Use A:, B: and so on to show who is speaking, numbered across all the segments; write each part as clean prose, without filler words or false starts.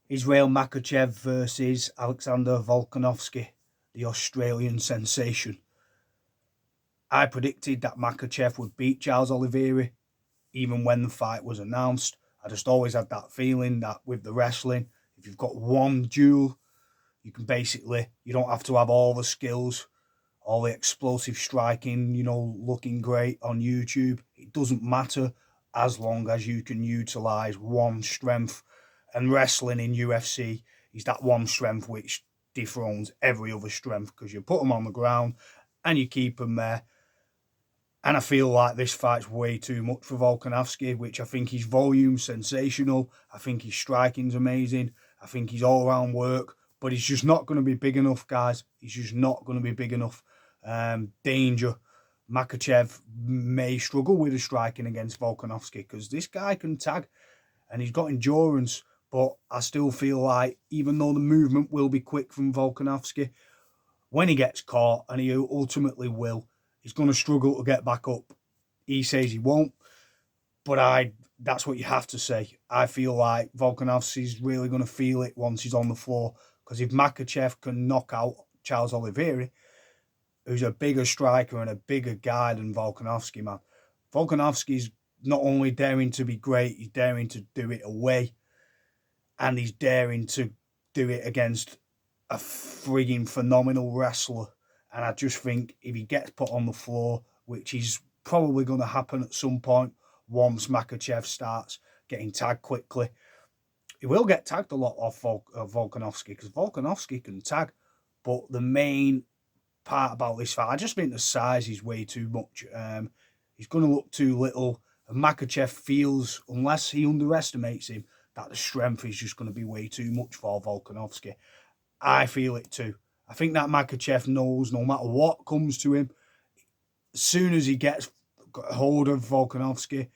A: Israel Machachev versus Alexander Volkanovski, the Australian sensation. I predicted that Machachev would beat Charles Oliveira even when the fight was announced. I just always had that feeling that with the wrestling, if you've got one duel, you can basically, you don't have to have all the skills, all the explosive striking, looking great on YouTube. It doesn't matter as long as you can utilize one strength. And wrestling in UFC is that one strength which dethrones every other strength because you put them on the ground and you keep them there. And I feel like this fight's way too much for Volkanovski, which I think his volume's sensational. I think his striking's amazing. I think his all-round work. But he's just not going to be big enough, guys. He's just not going to be big enough. Danger. Machachev may struggle with the striking against Volkanovski because this guy can tag and he's got endurance. But I still feel like even though the movement will be quick from Volkanovski, when he gets caught, and he ultimately will, he's going to struggle to get back up. He says he won't, but that's what you have to say. I feel like Volkanovski's really going to feel it once he's on the floor, because if Machachev can knock out Charles Oliveira, who's a bigger striker and a bigger guy than Volkanovski, man, Volkanovski's not only daring to be great, he's daring to do it away, and he's daring to do it against a frigging phenomenal wrestler. And I just think if he gets put on the floor, which is probably going to happen at some point once Machachev starts getting tagged quickly, he will get tagged a lot off Volkanovski, because Volkanovski can tag. But the main part about this fight, I just think the size is way too much. He's going to look too little. And Machachev feels, unless he underestimates him, that the strength is just going to be way too much for Volkanovski. I feel it too. I think that Machachev knows no matter what comes to him, as soon as he gets a hold of Volkanovski,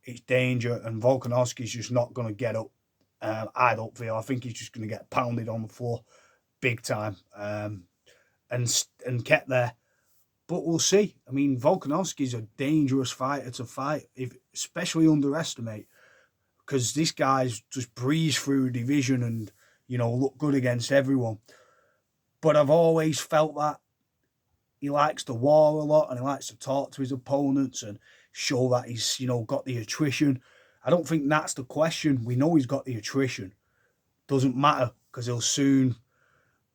A: it's danger, and Volkanovski's just not going to get up. I don't feel. I think he's just going to get pounded on the floor big time and kept there. But we'll see. I mean, Volkanovski's a dangerous fighter to fight, especially underestimate, because this guy's just breezed through a division and, look good against everyone. But I've always felt that he likes to war a lot and he likes to talk to his opponents and show that he's, got the attrition. I don't think that's the question. We know he's got the attrition. Doesn't matter, because he'll soon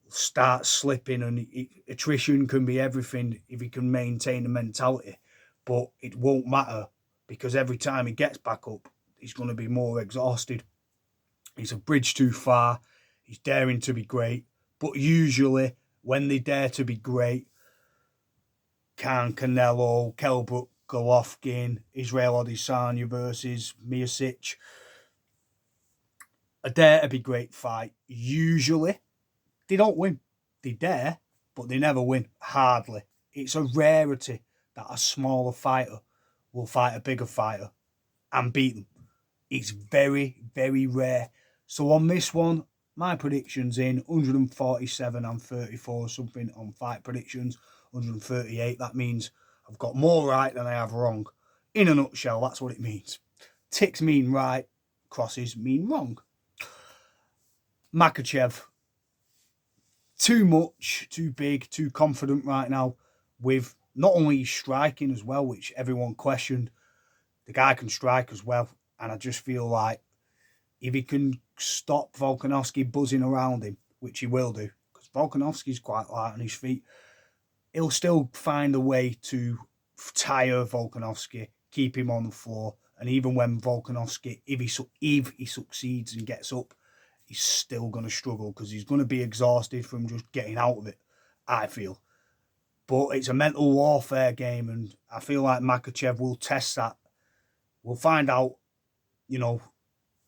A: start slipping, and attrition can be everything if he can maintain the mentality. But it won't matter, because every time he gets back up, he's going to be more exhausted. He's a bridge too far. He's daring to be great. But usually, when they dare to be great, Canelo, Kelbrook, Golovkin, Israel Adesanya versus Miocic, a dare to be great fight. Usually, they don't win. They dare, but they never win. Hardly. It's a rarity that a smaller fighter will fight a bigger fighter and beat them. It's very, very rare. So on this one, my predictions in 147 and 34 something on fight predictions. 138. That means I've got more right than I have wrong. In a nutshell, that's what it means. Ticks mean right, crosses mean wrong. Machachev, too much, too big, too confident right now, with not only striking as well, which everyone questioned. The guy can strike as well, and I just feel like if he can stop Volkanovski buzzing around him, which he will do, because Volkanovski's quite light on his feet, he'll still find a way to tire Volkanovski, keep him on the floor. And even when Volkanovski, if he succeeds and gets up, he's still going to struggle, because he's going to be exhausted from just getting out of it, I feel. But it's a mental warfare game, and I feel like Machachev will test that. We'll find out,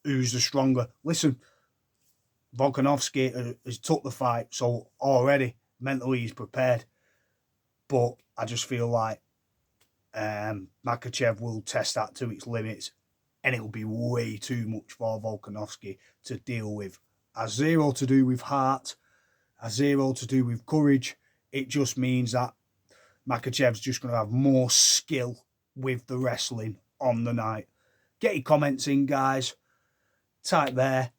A: who's the stronger. Listen, Volkanovski has took the fight, so already mentally he's prepared. But I just feel like Machachev will test that to its limits, and it'll be way too much for Volkanovski to deal with. Has zero to do with heart, has zero to do with courage. It just means that Machachev's just going to have more skill with the wrestling on the night. Get your comments in, guys. Type there.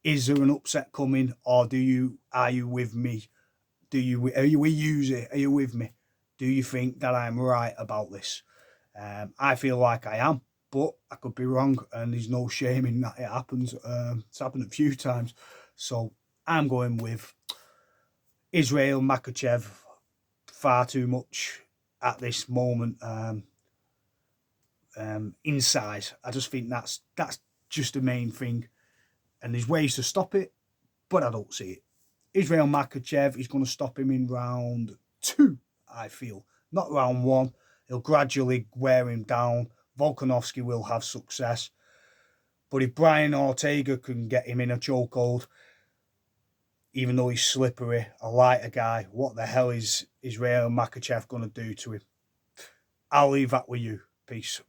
A: Is there an upset coming, or are you with me? Are you with me? Do you think that I'm right about this? I feel like I am, but I could be wrong, and there's no shame in that. It happens. It's happened a few times, so I'm going with Israel Machachev. Far too much at this moment. Inside, I just think that's just the main thing, and there's ways to stop it, but I don't see it. Israel Machachev is going to stop him in round 2, I feel. Not round 1. He'll gradually wear him down. Volkanovski will have success. But if Brian Ortega can get him in a chokehold, even though he's slippery, a lighter guy, what the hell is Israel Machachev going to do to him? I'll leave that with you. Peace.